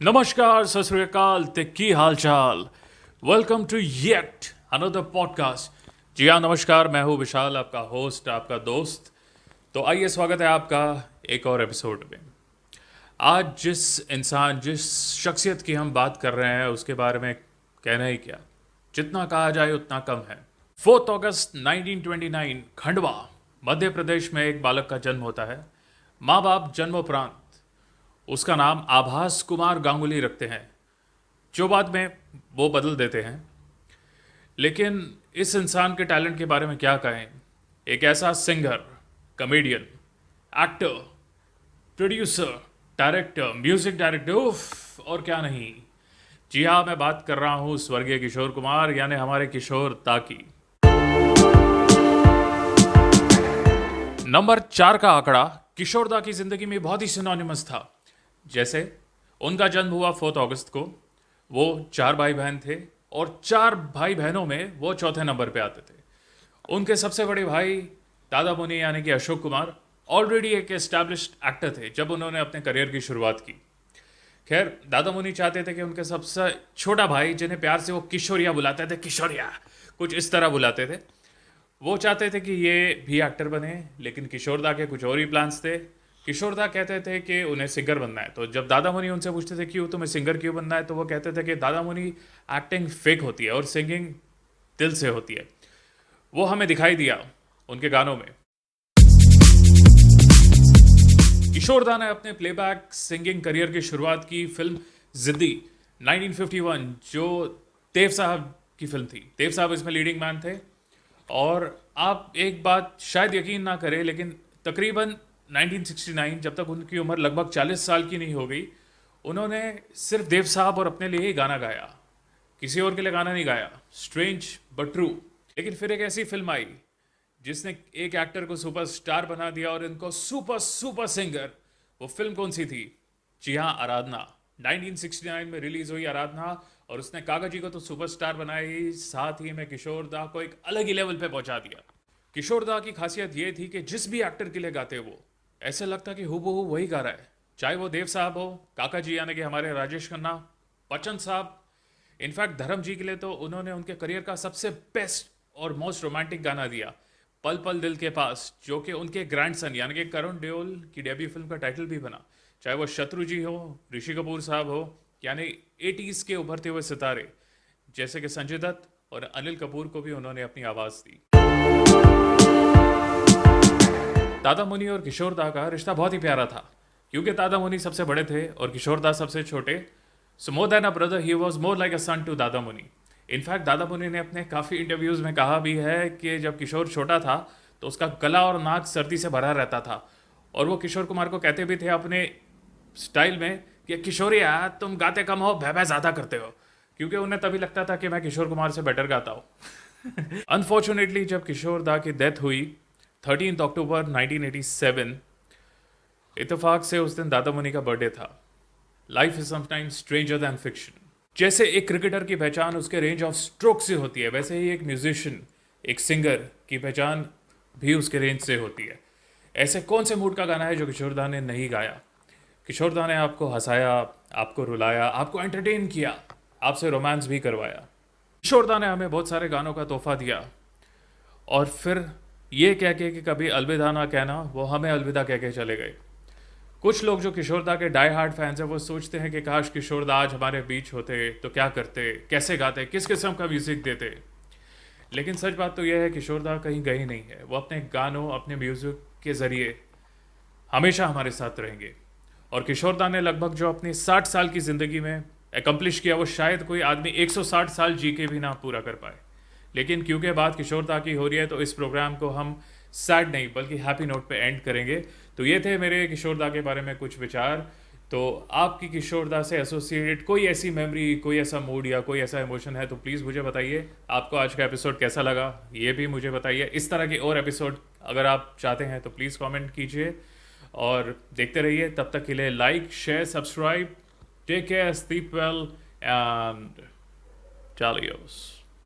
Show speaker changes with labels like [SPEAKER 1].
[SPEAKER 1] नमस्कार, सत श्री अकाल, ते की हाल चाल। Welcome to yet another podcast. जी हाँ, नमस्कार, मैं हूँ विशाल, आपका होस्ट, आपका दोस्त। तो आइए, स्वागत है आपका एक और एपिसोड में। आज जिस शख्सियत की हम बात कर रहे हैं उसके बारे में कहना ही क्या, जितना कहा जाए उतना कम है। 4 अगस्त 1929 खंडवा मध्य प्रदेश में एक बालक का जन्म होता है। माँ बाप जन्मोपरांत उसका नाम आभास कुमार गांगुली रखते हैं, जो बाद में वो बदल देते हैं। लेकिन इस इंसान के टैलेंट के बारे में क्या कहें। एक ऐसा singer, comedian, actor, producer, director, music director, उफ और क्या नहीं। जी हाँ, मैं बात कर रहा हूँ स्वर्गीय किशोर कुमार, यानी हमारे किशोर दा की। नंबर 4 का आंकड़ा किशोर दा की जिंदगी में बहुत ही सिनोनिमस था। जैसे उनका जन्म हुआ 4 अगस्त को। वो 4 भाई बहन थे और 4 भाई बहनों में वो चौथे नंबर पे आते थे। उनके सबसे बड़े भाई दादा मुनि यानी कि अशोक कुमार ऑलरेडी एक एस्टैब्लिश्ड एक्टर थे जब उन्होंने अपने करियर की शुरुआत की। खैर, दादा मुनि चाहते थे कि उनके सबसे छोटा भाई, जिन्हें प्यार से वो किशोरिया बुलाते थे, किशोरिया कुछ इस तरह बुलाते थे, वो चाहते थे कि ये भी एक्टर बने। लेकिन किशोरदा के कुछ और ही प्लान्स थे। किशोरदा कहते थे कि उन्हें सिंगर बनना है। तो जब दादा मुनि उनसे पूछते थे क्यों, तुम्हें सिंगर क्यों बनना है, तो वो कहते थे कि दादा मुनि, एक्टिंग फेक होती है और सिंगिंग दिल से होती है। वो हमें दिखाई दिया उनके गानों में। किशोरदा ने अपने प्लेबैक सिंगिंग करियर की शुरुआत की फिल्म जिद्दी 1951, जो देव साहब की फिल्म थी। देव साहब इसमें लीडिंग मैन थे। और आप एक बात शायद यकीन ना करें, लेकिन तकरीबन 1969, जब तक उनकी उम्र लगभग 40 साल की नहीं हो गई, उन्होंने सिर्फ देव साहब और अपने लिए ही गाना गाया, किसी और के लिए गाना नहीं गाया। Strange but true. लेकिन फिर एक ऐसी फिल्म आई जिसने एक एक्टर को सुपरस्टार बना दिया और इनको सुपर सुपर सिंगर। वो फिल्म कौन सी थी? जी हाँ, आराधना। 1969 में रिलीज हुई आराधना, और उसने कागजी को तो सुपरस्टार बनाया ही, साथ ही में किशोर दा को एक अलग ही लेवल पे पहुंचा दिया। किशोर दा की खासियत ये थी कि जिस भी एक्टर के लिए गाते वो, ऐसे लगता कि हूबहू वही गा रहा है। चाहे वो देव साहब हो, काका जी यानी कि हमारे राजेश खन्ना, बच्चन साहब, इनफैक्ट धर्म जी के लिए तो उन्होंने उनके करियर का सबसे बेस्ट और मोस्ट रोमांटिक गाना दिया, पल पल दिल के पास, जो कि उनके ग्रैंडसन यानी कि करुण देओल की डेब्यू फिल्म का टाइटल भी बना। चाहे वो शत्रु जी हो, ऋषि कपूर साहब हो, यानी 80s के उभरते हुए सितारे जैसे कि संजय दत्त और अनिल कपूर को भी उन्होंने अपनी आवाज़ दी। दादा मुनि और किशोर दा का रिश्ता बहुत ही प्यारा था, क्योंकि दादा मुनि सबसे बड़े थे और किशोर दा सबसे छोटे। So more than a brother, he was more like a son to Dada Muni. In fact दादा मुनि ने अपने काफ़ी इंटरव्यूज़ में कहा भी है कि जब किशोर छोटा था तो उसका गला और नाक सर्दी से भरा रहता था, और वो किशोर कुमार को कहते भी थे अपने स्टाइल में कि किशोरिया, तुम गाते कम हो, भय भय ज़्यादा करते हो, क्योंकि उन्हें तभी लगता था कि मैं किशोर कुमार से बेटर गाता हूँ। अनफॉर्चुनेटली जब किशोर दा की डेथ हुई 13 अक्टूबर 1987, इतफाक से उस दिन दादा मुनि का बर्थडे था। Life is sometimes stranger than fiction. जैसे एक क्रिकेटर की पहचान उसके रेंज ऑफ स्ट्रोक से होती है, वैसे ही एक म्यूजिशियन, एक सिंगर की पहचान भी उसके रेंज से होती है। ऐसे कौन से मूड का गाना है जो किशोर दा ने नहीं गाया? किशोर दा ने आपको हंसाया, आपको रुलाया, आपको एंटरटेन किया, आपसे रोमांस भी करवाया। किशोर दा ने हमें बहुत सारे गानों का तोहफा दिया, और फिर ये कह के कि कभी अलविदा ना कहना, वो हमें अलविदा कह के चले गए। कुछ लोग जो किशोर दा के डाई हार्ड फैंस हैं, वो सोचते हैं कि काश किशोर दा आज हमारे बीच होते तो क्या करते, कैसे गाते, किस किस्म का म्यूज़िक देते। लेकिन सच बात तो यह है, किशोर दा कहीं गई नहीं है। वो अपने गानों, अपने म्यूज़िक के ज़रिए हमेशा हमारे साथ रहेंगे। और किशोर दा ने लगभग जो अपनी 60 साल की ज़िंदगी में एकम्प्लिश किया, वो शायद कोई आदमी 160 साल जी के भी ना पूरा कर पाए। लेकिन क्योंकि बात किशोर दा की हो रही है, तो इस प्रोग्राम को हम सैड नहीं बल्कि हैप्पी नोट पे एंड करेंगे। तो ये थे मेरे किशोर दा के बारे में कुछ विचार। तो आपकी किशोर दा से एसोसिएटेड कोई ऐसी मेमोरी, कोई ऐसा मूड या कोई ऐसा इमोशन है तो प्लीज़ मुझे बताइए। आपको आज का एपिसोड कैसा लगा ये भी मुझे बताइए। इस तरह के और एपिसोड अगर आप चाहते हैं तो प्लीज़ कमेंट कीजिए और देखते रहिए। तब तक के लिए like, share, subscribe. Take care, sleep well and चलियोस।